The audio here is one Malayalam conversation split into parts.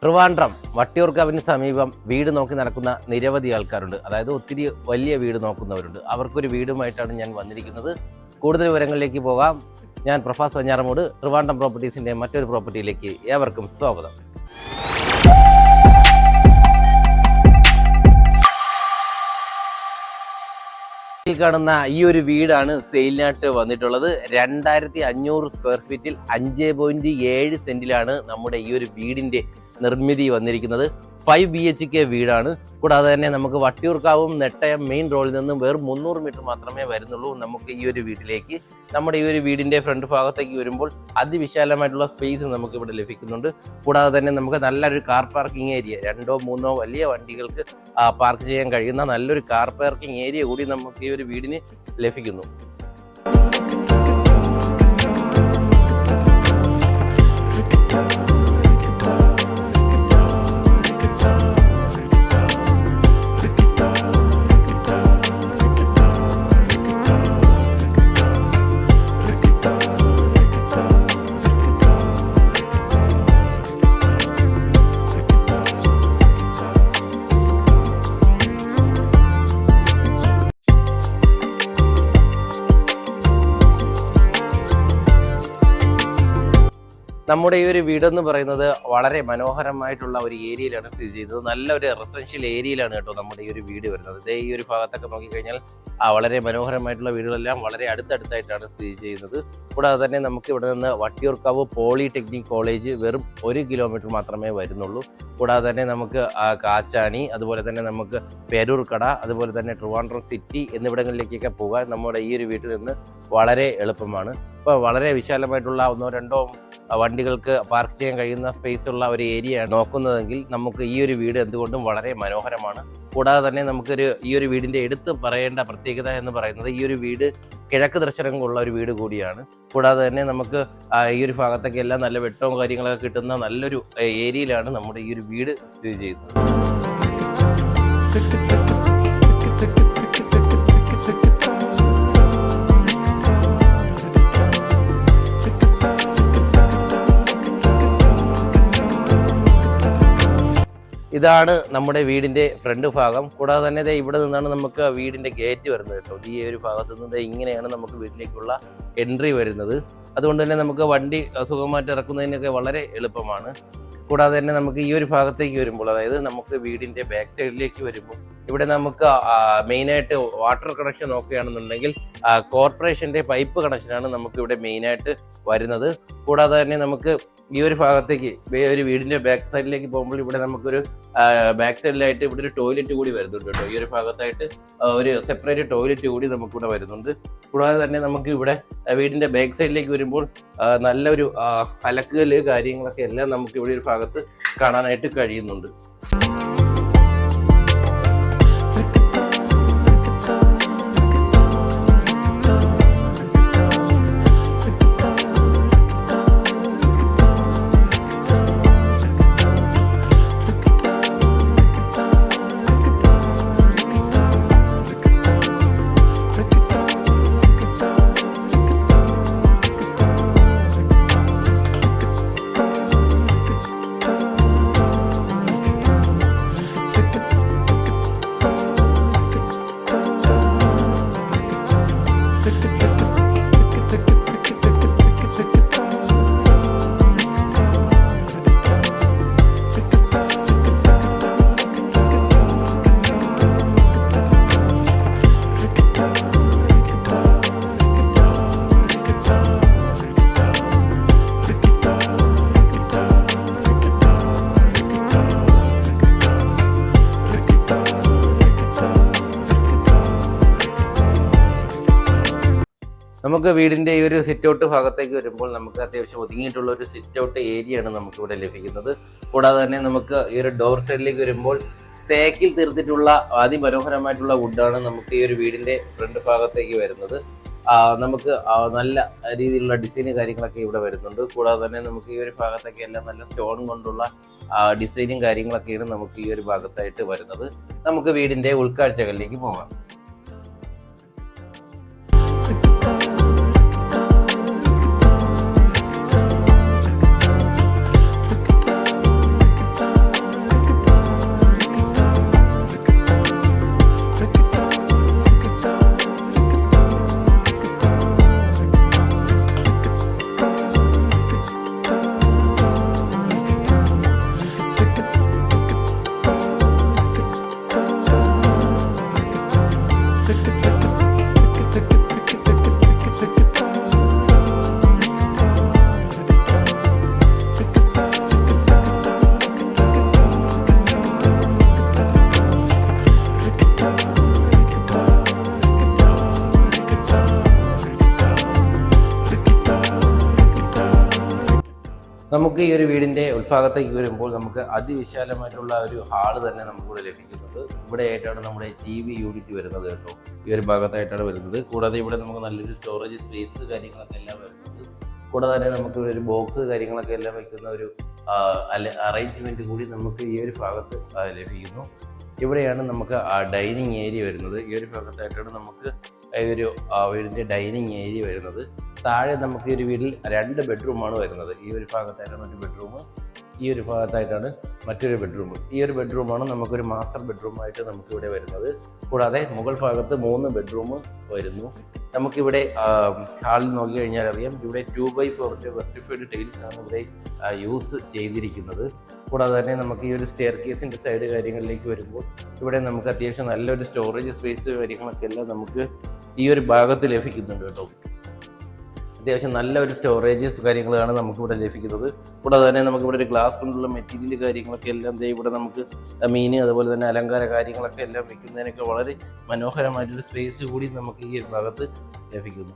ട്രിവാൻഡ്രം വട്ടിയൂർക്കാവിന് സമീപം വീട് നോക്കി നടക്കുന്ന നിരവധി ആൾക്കാരുണ്ട്. അതായത് ഒത്തിരി വലിയ വീട് നോക്കുന്നവരുണ്ട്. അവർക്കൊരു വീടുമായിട്ടാണ് ഞാൻ വന്നിരിക്കുന്നത്. കൂടുതൽ വിവരങ്ങളിലേക്ക് പോകാം. ഞാൻ പ്രഭാസ് വഞ്ഞാറമൂട്, ട്രിവാൻഡ്രം പ്രോപ്പർട്ടീസിൻ്റെ മറ്റൊരു പ്രോപ്പർട്ടിയിലേക്ക് ഏവർക്കും സ്വാഗതം. കാണുന്ന ഈ ഒരു വീടാണ് സെയിലിനായിട്ട് വന്നിട്ടുള്ളത്. 2500 സ്ക്വയർ ഫീറ്റിൽ 5.7 സെന്റിലാണ് നമ്മുടെ ഈ ഒരു വീടിന്റെ നിർമ്മിതി വന്നിരിക്കുന്നത്. 5 BHK വീടാണ്. കൂടാതെ തന്നെ നമുക്ക് വട്ടിയൂർക്കാവും നെട്ടയം മെയിൻ റോഡിൽ നിന്നും വെറും 300 മീറ്റർ മാത്രമേ വരുന്നുള്ളൂ നമുക്ക് ഈ ഒരു വീട്ടിലേക്ക്. നമ്മുടെ ഈ ഒരു വീടിന്റെ ഫ്രണ്ട് ഭാഗത്തേക്ക് വരുമ്പോൾ അതിവിശാലമായിട്ടുള്ള സ്പേസ് നമുക്ക് ഇവിടെ ലഭിക്കുന്നുണ്ട്. കൂടാതെ തന്നെ നമുക്ക് നല്ലൊരു കാർ പാർക്കിംഗ് ഏരിയ, 2-3 വലിയ വണ്ടികൾക്ക് പാർക്ക് ചെയ്യാൻ കഴിയുന്ന നല്ലൊരു കാർ പാർക്കിംഗ് ഏരിയ കൂടി നമുക്ക് ഈ ഒരു വീടിന് ലഭിക്കുന്നു. നമ്മുടെ ഈ ഒരു വീടെന്ന് പറയുന്നത് വളരെ മനോഹരമായിട്ടുള്ള ഒരു ഏരിയയിലാണ് സ്ഥിതി ചെയ്യുന്നത്. നല്ലൊരു റെസിഡൻഷ്യൽ ഏരിയയിലാണ് കേട്ടോ നമ്മുടെ ഈ ഒരു വീട് വരുന്നത്. ഇതേ ഈ ഒരു ഭാഗത്തൊക്കെ നോക്കിക്കഴിഞ്ഞാൽ വളരെ മനോഹരമായിട്ടുള്ള വീടുകളെല്ലാം വളരെ അടുത്തടുത്തായിട്ടാണ് സ്ഥിതി ചെയ്യുന്നത്. കൂടാതെ തന്നെ നമുക്ക് ഇവിടെ നിന്ന് വട്ടിയൂർക്കാവ് പോളിടെക്നിക് കോളേജ് വെറും 1 കിലോമീറ്റർ മാത്രമേ വരുന്നുള്ളൂ. കൂടാതെ തന്നെ നമുക്ക് കാച്ചാണി, അതുപോലെ തന്നെ നമുക്ക് പേരൂർക്കട, അതുപോലെ തന്നെ ട്രിവാൻഡ്രം സിറ്റി എന്നിവിടങ്ങളിലേക്കൊക്കെ പോകാൻ നമ്മുടെ ഈ ഒരു വീട്ടിൽ നിന്ന് വളരെ എളുപ്പമാണ്. ഇപ്പോൾ വളരെ വിശാലമായിട്ടുള്ള 1-2 വണ്ടികൾക്ക് പാർക്ക് ചെയ്യാൻ കഴിയുന്ന സ്പേസ് ഉള്ള ഒരു ഏരിയ നോക്കുന്നതെങ്കിൽ നമുക്ക് ഈ ഒരു വീട് എന്തുകൊണ്ടും വളരെ മനോഹരമാണ്. കൂടാതെ തന്നെ ഈ ഒരു വീടിന്റെ എടുത്ത് പറയേണ്ട പ്രത്യേകത എന്ന് പറയുന്നത് ഈ ഒരു വീട് കിഴക്ക് ദർശനമുള്ള ഒരു വീട് കൂടിയാണ്. കൂടാതെ തന്നെ നമുക്ക് ഈ ഒരു ഭാഗത്തൊക്കെ എല്ലാം നല്ല വെട്ടവും കാര്യങ്ങളൊക്കെ കിട്ടുന്ന നല്ലൊരു ഏരിയയിലാണ് നമ്മുടെ ഈ ഒരു വീട് സ്ഥിതി ചെയ്യുന്നത്. ഇതാണ് നമ്മുടെ വീടിന്റെ ഫ്രണ്ട് ഭാഗം. കൂടാതെ തന്നെ ഇവിടെ നിന്നാണ് നമുക്ക് വീടിന്റെ ഗേറ്റ് വരുന്നത് കേട്ടോ. ഈ ഒരു ഭാഗത്ത് നിന്ന് ഇങ്ങനെയാണ് നമുക്ക് വീട്ടിലേക്കുള്ള എൻട്രി വരുന്നത്. അതുകൊണ്ട് തന്നെ നമുക്ക് വണ്ടി സുഖമായിട്ട് ഇറക്കുന്നതിനൊക്കെ വളരെ എളുപ്പമാണ്. കൂടാതെ തന്നെ നമുക്ക് ഈ ഒരു ഭാഗത്തേക്ക് വരുമ്പോൾ, അതായത് നമുക്ക് വീടിന്റെ ബാക്ക് സൈഡിലേക്ക് വരുമ്പോൾ ഇവിടെ നമുക്ക് മെയിനായിട്ട് വാട്ടർ കണക്ഷൻ നോക്കുകയാണെന്നുണ്ടെങ്കിൽ കോർപ്പറേഷന്റെ പൈപ്പ് കണക്ഷനാണ് നമുക്ക് ഇവിടെ മെയിനായിട്ട് വരുന്നത്. കൂടാതെ തന്നെ നമുക്ക് ഈ ഒരു ഭാഗത്തേക്ക് ഒരു വീടിന്റെ ബാക്ക് സൈഡിലേക്ക് പോകുമ്പോൾ ഇവിടെ നമുക്കൊരു ബാക്ക് സൈഡിലായിട്ട് ഇവിടെ ഒരു ടോയ്ലറ്റ് കൂടി വരുന്നുണ്ട് കേട്ടോ. ഈ ഒരു ഭാഗത്തായിട്ട് ഒരു സെപ്പറേറ്റ് ടോയ്ലറ്റ് കൂടി നമുക്കിവിടെ വരുന്നുണ്ട്. കൂടാതെ തന്നെ നമുക്ക് ഇവിടെ വീടിന്റെ ബാക്ക് സൈഡിലേക്ക് വരുമ്പോൾ നല്ലൊരു അലക്കുകല് കാര്യങ്ങളൊക്കെ എല്ലാം നമുക്ക് ഇവിടെ ഒരു ഭാഗത്ത് കാണാനായിട്ട് കഴിയുന്നുണ്ട്. നമുക്ക് വീടിന്റെ ഈ ഒരു സിറ്റ് ഔട്ട് ഭാഗത്തേക്ക് വരുമ്പോൾ നമുക്ക് അത്യാവശ്യം ഒതുങ്ങിയിട്ടുള്ള ഒരു സിറ്റ് ഔട്ട് ഏരിയ ആണ് നമുക്ക് ഇവിടെ ലഭിക്കുന്നത്. കൂടാതെ തന്നെ നമുക്ക് ഈ ഒരു ഡോർ സൈഡിലേക്ക് വരുമ്പോൾ തേക്കിൽ തീർത്തിട്ടുള്ള അതിമനോഹരമായിട്ടുള്ള വുഡാണ് നമുക്ക് ഈ ഒരു വീടിന്റെ ഫ്രണ്ട് ഭാഗത്തേക്ക് വരുന്നത്. നമുക്ക് നല്ല രീതിയിലുള്ള ഡിസൈന് കാര്യങ്ങളൊക്കെ ഇവിടെ വരുന്നുണ്ട്. കൂടാതെ തന്നെ നമുക്ക് ഈ ഒരു ഭാഗത്തൊക്കെ എല്ലാം നല്ല സ്റ്റോൺ കൊണ്ടുള്ള ഡിസൈനും കാര്യങ്ങളൊക്കെയാണ് നമുക്ക് ഈ ഒരു ഭാഗത്തായിട്ട് വരുന്നത്. നമുക്ക് വീടിന്റെ ഉൾക്കാഴ്ചകളിലേക്ക് പോകാം. നമുക്ക് ഈ ഒരു വീടിൻ്റെ ഉൾഭാഗത്തേക്ക് വരുമ്പോൾ നമുക്ക് അതിവിശാലമായിട്ടുള്ള ഒരു ഹാള് തന്നെ നമുക്കിവിടെ ലഭിക്കുന്നത്. ഇവിടെ ആയിട്ടാണ് നമ്മുടെ TV യൂണിറ്റ് വരുന്നത് കേട്ടോ. ഈ ഒരു ഭാഗത്തായിട്ടാണ് വരുന്നത്. കൂടാതെ ഇവിടെ നമുക്ക് നല്ലൊരു സ്റ്റോറേജ് സ്പേസ് കാര്യങ്ങളൊക്കെ എല്ലാം വരുന്നത്. കൂടാതെ തന്നെ നമുക്ക് ഒരു ബോക്സ് കാര്യങ്ങളൊക്കെ എല്ലാം വയ്ക്കുന്ന ഒരു അറേഞ്ച്മെൻറ്റ് കൂടി നമുക്ക് ഈ ഒരു ഭാഗത്ത് ലഭിക്കുന്നു. ഇവിടെയാണ് നമുക്ക് ഡൈനിങ് ഏരിയ വരുന്നത്. ഈ ഒരു ഭാഗത്തായിട്ടാണ് നമുക്ക് ഈ ഒരു വീടിൻ്റെ ഡൈനിങ് ഏരിയ വരുന്നത്. താഴെ നമുക്ക് ഈ ഒരു വീട്ടിൽ 2 ബെഡ്റൂമാണ് വരുന്നത്. ഈ ഒരു ഭാഗത്തായിട്ടാണ് ഒരു ബെഡ്റൂം, ഈ ഒരു ഭാഗത്തായിട്ടാണ് മറ്റൊരു ബെഡ്റൂം. ഈ ഒരു ബെഡ്റൂമാണ് നമുക്കൊരു മാസ്റ്റർ ബെഡ്റൂമായിട്ട് നമുക്കിവിടെ വരുന്നത്. കൂടാതെ മുകൾ ഭാഗത്ത് 3 ബെഡ്റൂം വരുന്നു. നമുക്കിവിടെ ഹാളിൽ നോക്കി കഴിഞ്ഞാൽ അറിയാം, ഇവിടെ 2x4 വെർട്ടിഫൈഡ് ടൈൽസ് ആണ് ഇവിടെ യൂസ് ചെയ്തിരിക്കുന്നത്. കൂടാതെ തന്നെ നമുക്ക് ഈ ഒരു സ്റ്റെയർ കേസിൻ്റെ സൈഡ് കാര്യങ്ങളിലേക്ക് വരുമ്പോൾ ഇവിടെ നമുക്ക് അത്യാവശ്യം നല്ലൊരു സ്റ്റോറേജ് സ്പേസ് കാര്യങ്ങളൊക്കെ എല്ലാം നമുക്ക് ഈ ഒരു ഭാഗത്ത് ലഭിക്കുന്നുണ്ട് കേട്ടോ. അത്യാവശ്യം നല്ലൊരു സ്റ്റോറേജസ് കാര്യങ്ങളാണ് നമുക്കിവിടെ ലഭിക്കുന്നത്. കൂടാതെ തന്നെ നമുക്കിവിടെ ഒരു ഗ്ലാസ് കൊണ്ടുള്ള മെറ്റീരിയൽ കാര്യങ്ങളൊക്കെ എല്ലാം ഇവിടെ നമുക്ക് മീൻ അതുപോലെ തന്നെ അലങ്കാര കാര്യങ്ങളൊക്കെ എല്ലാം വെക്കുന്നതിനൊക്കെ വളരെ മനോഹരമായിട്ടൊരു സ്പേസ് കൂടി നമുക്ക് ഈ ഭാഗത്ത് ലഭിക്കുന്നു.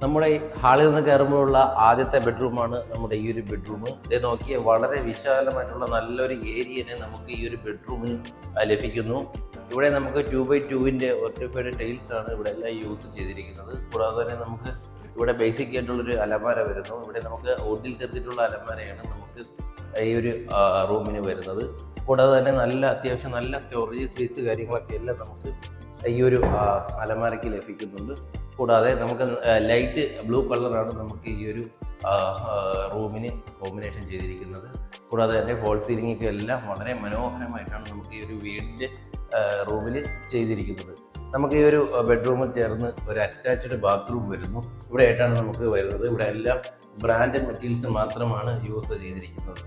നമ്മുടെ ഹാളിൽ നിന്ന് കയറുമ്പോഴുള്ള ആദ്യത്തെ ബെഡ്റൂമാണ് നമ്മുടെ ഈ ഒരു ബെഡ്റൂം. ഇത് നോക്കിയാൽ വളരെ വിശാലമായിട്ടുള്ള നല്ലൊരു ഏരിയനെ നമുക്ക് ഈ ഒരു ബെഡ്റൂമിൽ ലഭിക്കുന്നു. ഇവിടെ നമുക്ക് 2x2 വെർട്ടിഫൈഡ് ടൈൽസ് ആണ് ഇവിടെ എല്ലാം യൂസ് ചെയ്തിരിക്കുന്നത്. കൂടാതെ തന്നെ നമുക്ക് ഇവിടെ ബേസിക് ആയിട്ടുള്ളൊരു അലമാര വരുന്നു. ഇവിടെ നമുക്ക് വുഡിൽ തീർത്തിട്ടുള്ള അലമാരയാണ് നമുക്ക് ഈ ഒരു റൂമിന് വരുന്നത്. കൂടാതെ തന്നെ അത്യാവശ്യം നല്ല സ്റ്റോറേജ് സ്പേസ് കാര്യങ്ങളൊക്കെ എല്ലാം നമുക്ക് ഈ ഒരു അലമാരയ്ക്ക് ലഭിക്കുന്നുണ്ട്. കൂടാതെ നമുക്ക് ലൈറ്റ് ബ്ലൂ കളറാണ് നമുക്ക് ഈ ഒരു റൂമിന് കോമ്പിനേഷൻ ചെയ്തിരിക്കുന്നത്. കൂടാതെ തന്നെ ഫോൾ സീലിംഗൊക്കെ എല്ലാം വളരെ മനോഹരമായിട്ടാണ് നമുക്ക് ഈ ഒരു വീടിൻ്റെ റൂമിൽ ചെയ്തിരിക്കുന്നത്. നമുക്ക് ഈ ഒരു ബെഡ്റൂമിൽ ചേർന്ന് ഒരു അറ്റാച്ച്ഡ് ബാത്റൂം വരുന്നു. ഇവിടെ ആയിട്ടാണ് നമുക്ക് വരുന്നത്. ഇവിടെ എല്ലാം ബ്രാൻഡഡ് മെറ്റീരിയൽസ് മാത്രമാണ് യൂസ് ചെയ്തിരിക്കുന്നത്.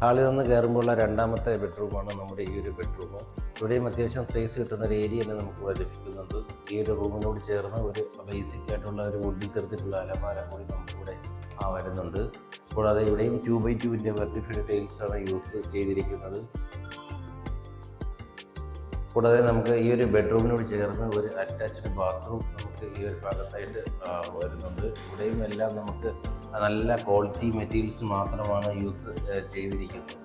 ഹാളിൽ നിന്ന് കയറുമ്പോഴുള്ള രണ്ടാമത്തെ ബെഡ്റൂമാണ് നമ്മുടെ ഈ ഒരു ബെഡ്റൂം. ഇവിടെയും അത്യാവശ്യം സ്പേസ് കിട്ടുന്ന ഒരു ഏരിയ തന്നെ നമുക്ക് ഇവിടെ ലഭിക്കുന്നുണ്ട്. ഈ ഒരു റൂമിനോട് ചേർന്ന് ഒരു ബേസിക് ആയിട്ടുള്ള ഒരു വുഡിൽ തീർത്തിട്ടുള്ള അലമാര കൂടി നമുക്കിവിടെ വരുന്നുണ്ട്. കൂടാതെ ഇവിടെയും 2x2 വെർട്ടിഫൈഡ് ടൈൽസ് ആണ് യൂസ് ചെയ്തിരിക്കുന്നത്. കൂടാതെ നമുക്ക് ഈ ഒരു ബെഡ്റൂമിനോട് ചേർന്ന് ഒരു അറ്റാച്ച്ഡ് ബാത്റൂം നമുക്ക് ഈ ഒരു ഭാഗത്തായിട്ട് വരുന്നുണ്ട്. ഇവിടെയും എല്ലാം നമുക്ക് നല്ല ക്വാളിറ്റി മെറ്റീരിയൽസ് മാത്രമാണ് യൂസ് ചെയ്തിരിക്കുന്നത്.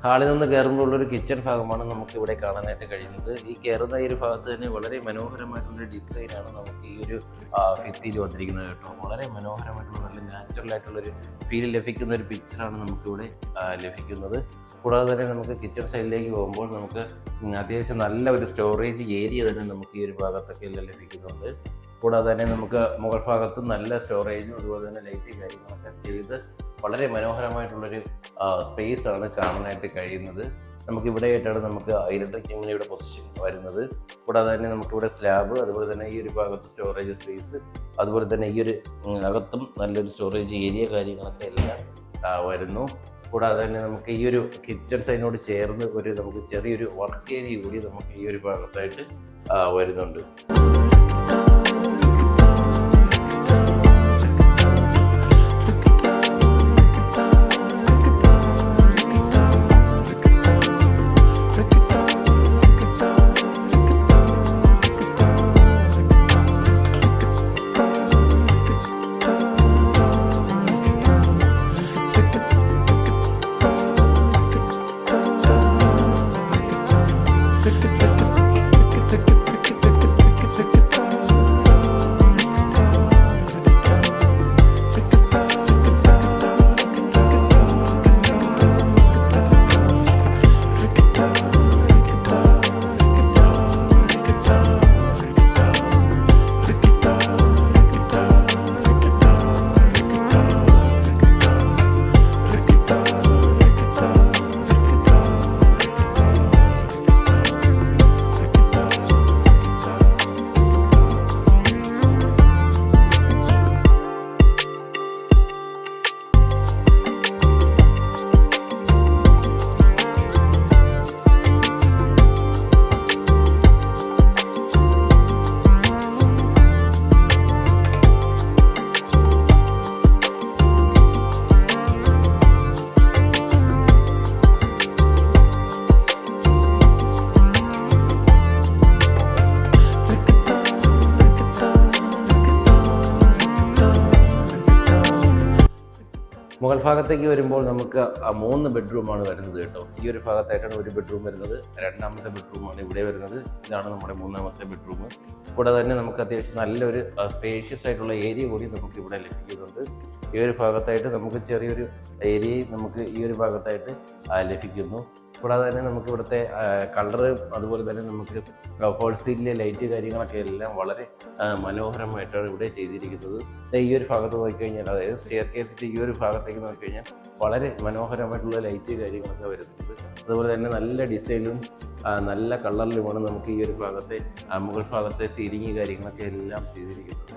ഹാളിൽ നിന്ന് കയറുമ്പോൾ ഉള്ളൊരു കിച്ചൺ ഭാഗമാണ് നമുക്ക് ഇവിടെ കാണാനായിട്ട് കഴിയുന്നത്. ഈ കയറുന്ന ഈ ഒരു ഭാഗത്ത് തന്നെ വളരെ മനോഹരമായിട്ടുള്ള ഡിസൈനാണ് നമുക്ക് ഈ ഒരു ഭിത്തിയിൽ വന്നിരിക്കുന്നത് കേട്ടോ. വളരെ മനോഹരമായിട്ടുള്ള നല്ല നാച്ചുറൽ ആയിട്ടുള്ളൊരു ഫീൽ ലഭിക്കുന്ന ഒരു പിക്ചറാണ് നമുക്കിവിടെ ലഭിക്കുന്നത്. കൂടാതെ തന്നെ നമുക്ക് കിച്ചൺ സൈഡിലേക്ക് പോകുമ്പോൾ നമുക്ക് അത്യാവശ്യം നല്ല ഒരു സ്റ്റോറേജ് ഏരിയ തന്നെ നമുക്ക് ഈ ഒരു ഭാഗത്തൊക്കെ എല്ലാം ലഭിക്കുന്നുണ്ട്. കൂടാതെ തന്നെ നമുക്ക് മുകൾ ഭാഗത്ത് നല്ല സ്റ്റോറേജും അതുപോലെ തന്നെ ലൈറ്റ് കാര്യങ്ങളൊക്കെ ചെയ്ത് വളരെ മനോഹരമായിട്ടുള്ളൊരു സ്പേസ് ആണ് കാണാനായിട്ട് കഴിയുന്നത്. നമുക്കിവിടെ ആയിട്ടാണ് നമുക്ക് ഇലക്ട്രിക് ചിമ്മിനിയുടെ പൊസിഷൻ വരുന്നത്. കൂടാതെ തന്നെ നമുക്കിവിടെ സ്ലാബ്, അതുപോലെ തന്നെ ഈ ഒരു ഭാഗത്ത് സ്റ്റോറേജ് സ്പേസ്, അതുപോലെ തന്നെ ഈ ഒരു അകത്തും നല്ലൊരു സ്റ്റോറേജ് ഏരിയ കാര്യങ്ങളൊക്കെ എല്ലാം വരുന്നു. കൂടാതെ തന്നെ നമുക്ക് ഈ ഒരു കിച്ചൺ സൈഡിനോട് ചേർന്ന് നമുക്ക് ചെറിയൊരു വർക്ക് ഏരിയ കൂടി നമുക്ക് ഈ ഒരു ഭാഗത്തായിട്ട് വരുന്നുണ്ട്. മുകൾ ഭാഗത്തേക്ക് വരുമ്പോൾ നമുക്ക് 3 ബെഡ്റൂമാണ് വരുന്നത് കേട്ടോ. ഈ ഒരു ഭാഗത്തായിട്ടാണ് ഒരു ബെഡ്റൂം വരുന്നത്. രണ്ടാമത്തെ ബെഡ്റൂമാണ് ഇവിടെ വരുന്നത്. ഇതാണ് നമ്മുടെ 3ാമത്തെ ബെഡ്റൂം. കൂടാതെ തന്നെ നമുക്ക് അത്യാവശ്യം നല്ലൊരു സ്പേഷ്യസ് ആയിട്ടുള്ള ഏരിയ കൂടി നമുക്ക് ഇവിടെ ലഭിക്കുന്നുണ്ട്. ഈ ഒരു ഭാഗത്തായിട്ട് നമുക്ക് ചെറിയൊരു ഏരിയയും നമുക്ക് ഈ ഒരു ഭാഗത്തായിട്ട് ലഭിക്കുന്നു. കൂടാതെ തന്നെ നമുക്ക് ഇവിടുത്തെ കളറ്, അതുപോലെ തന്നെ നമുക്ക് ഫോൾ സീറ്റിലെ ലൈറ്റ് കാര്യങ്ങളൊക്കെ എല്ലാം വളരെ മനോഹരമായിട്ടാണ് ഇവിടെ ചെയ്തിരിക്കുന്നത്. ഈ ഒരു ഭാഗത്ത് നോക്കിക്കഴിഞ്ഞാൽ, അതായത് സ്റ്റെയർ കേസിൻ്റെ ഈ ഒരു ഭാഗത്തേക്ക് നോക്കിക്കഴിഞ്ഞാൽ വളരെ മനോഹരമായിട്ടുള്ള ലൈറ്റ് കാര്യങ്ങളൊക്കെ വരുന്നുണ്ട്. അതുപോലെ തന്നെ നല്ല ഡിസൈനും നല്ല കളറിലുമാണ് നമുക്ക് ഈ ഒരു ഭാഗത്തെ മുകൾ ഭാഗത്തെ സീലിംഗ് കാര്യങ്ങളൊക്കെ എല്ലാം ചെയ്തിരിക്കുന്നത്.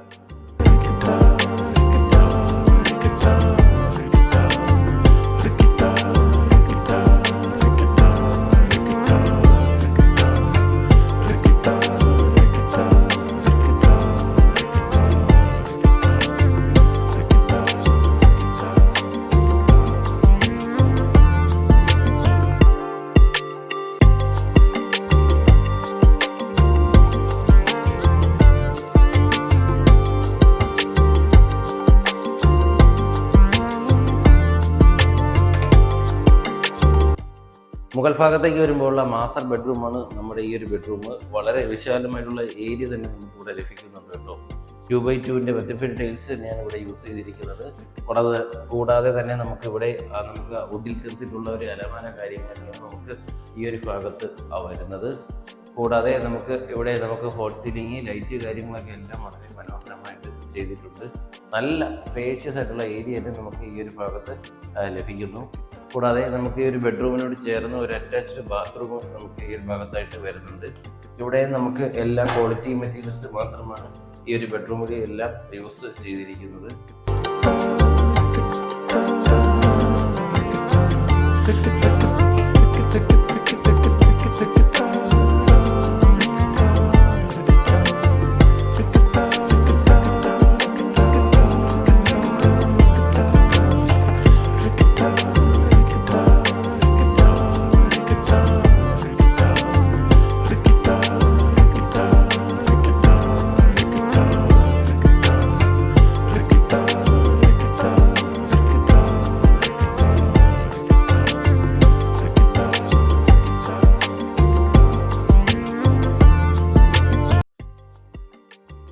മുകൾ ഭാഗത്തേക്ക് വരുമ്പോഴുള്ള മാസ്റ്റർ ബെഡ്റൂമാണ് നമ്മുടെ ഈ ഒരു ബെഡ്റൂം. വളരെ വിശാലമായിട്ടുള്ള ഏരിയ തന്നെ നമുക്ക് ഇവിടെ ലഭിക്കുന്നുണ്ട് കേട്ടോ. 2x2 വെർട്ടിഫൈഡ് ടൈൽസ് തന്നെയാണ് ഇവിടെ യൂസ് ചെയ്തിരിക്കുന്നത്. കൂടാതെ തന്നെ നമുക്കിവിടെ നമുക്ക് വുഡിൽ തീർത്തിട്ടുള്ള ഒരു അലമാര കാര്യങ്ങളൊക്കെയാണ് നമുക്ക് ഈ ഒരു ഭാഗത്ത് വരുന്നത്. കൂടാതെ നമുക്ക് ഹോൾ സീലിംഗ്, ലൈറ്റ് കാര്യങ്ങളൊക്കെ എല്ലാം വളരെ മനോഹരമായിട്ട് ചെയ്തിട്ടുണ്ട്. നല്ല സ്പേഷ്യസ് ആയിട്ടുള്ള ഏരിയ തന്നെ നമുക്ക് ഈ ഒരു ഭാഗത്ത് ലഭിക്കുന്നു. കൂടാതെ നമുക്ക് ഈ ഒരു ബെഡ്റൂമിനോട് ചേർന്ന് ഒരു അറ്റാച്ച്ഡ് ബാത്റൂമും നമുക്ക് ഈ ഒരു ഭാഗത്തായിട്ട് വരുന്നുണ്ട്. ഇവിടെ നമുക്ക് എല്ലാ ക്വാളിറ്റി മെറ്റീരിയൽസ് മാത്രമാണ് ഈ ഒരു ബെഡ്റൂമിൽ എല്ലാം യൂസ് ചെയ്തിരിക്കുന്നത്.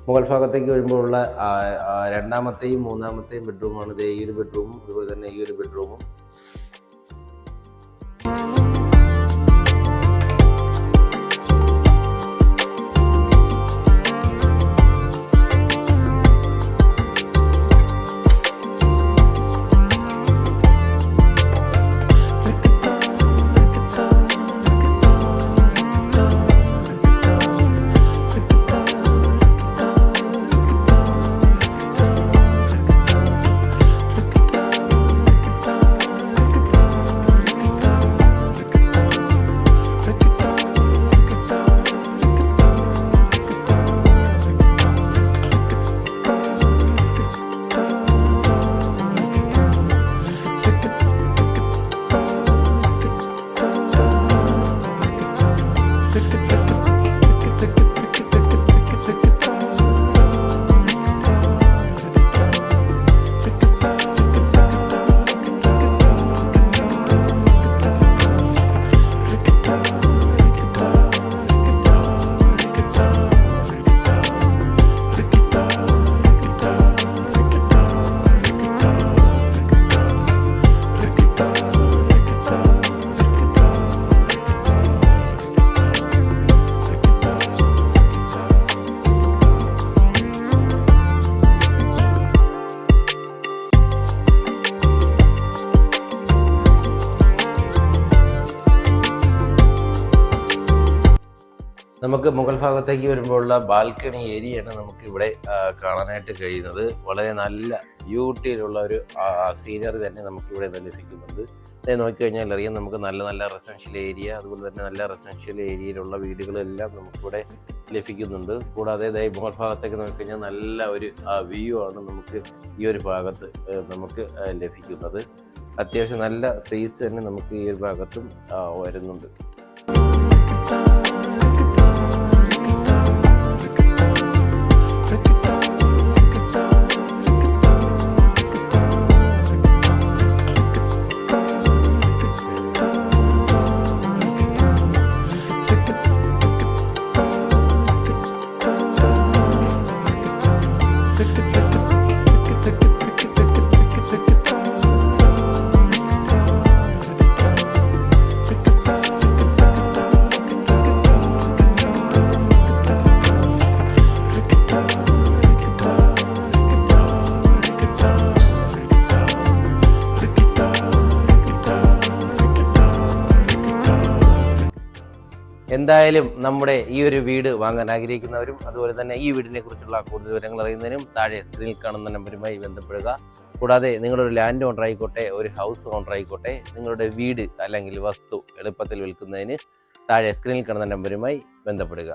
മുകൾ ഭാഗത്തേക്ക് വരുമ്പോഴുള്ള രണ്ടാമത്തെയും മൂന്നാമത്തെയും ബെഡ്റൂമാണ് ഈ ഒരു ബെഡ്റൂമും, അതുപോലെ തന്നെ ഈ ഒരു ബെഡ്റൂമും. നമുക്ക് മുകൾ ഭാഗത്തേക്ക് വരുമ്പോഴുള്ള ബാൽക്കണി ഏരിയയാണ് നമുക്ക് ഇവിടെ കാണാനായിട്ട് കഴിയുന്നത്. വളരെ നല്ല ബ്യൂട്ടിയിലുള്ള ഒരു സീനറി തന്നെ നമുക്കിവിടെ ലഭിക്കുന്നുണ്ട്. നോക്കിക്കഴിഞ്ഞാൽ അറിയാം, നമുക്ക് നല്ല നല്ല റെസിഡൻഷ്യൽ ഏരിയ, അതുപോലെ തന്നെ നല്ല റെസിഡൻഷ്യൽ ഏരിയയിലുള്ള വീടുകളെല്ലാം നമുക്കിവിടെ ലഭിക്കുന്നുണ്ട്. കൂടാതെ മുകൾ ഭാഗത്തേക്ക് നോക്കിക്കഴിഞ്ഞാൽ നല്ല ഒരു വ്യൂ ആണ് നമുക്ക് ഈ ഒരു ഭാഗത്ത് നമുക്ക് ലഭിക്കുന്നത്. അത്യാവശ്യം നല്ല സ്പേസ് തന്നെ നമുക്ക് ഈ ഒരു ഭാഗത്തും വരുന്നുണ്ട്. എന്തായാലും നമ്മുടെ ഈ ഒരു വീട് വാങ്ങാൻ ആഗ്രഹിക്കുന്നവരും അതുപോലെ തന്നെ ഈ വീടിനെ കുറിച്ചുള്ള കൂടുതൽ വിവരങ്ങൾ അറിയുന്നതിനും താഴെ സ്ക്രീനിൽ കാണുന്ന നമ്പറുമായി ബന്ധപ്പെടുക. കൂടാതെ നിങ്ങളൊരു ലാൻഡ് ഓണർ ആയിക്കോട്ടെ, ഒരു ഹൗസ് ഓണർ ആയിക്കോട്ടെ, നിങ്ങളുടെ വീട് അല്ലെങ്കിൽ വസ്തു എളുപ്പത്തിൽ വിൽക്കുന്നതിന് താഴെ സ്ക്രീനിൽ കാണുന്ന നമ്പറുമായി ബന്ധപ്പെടുക.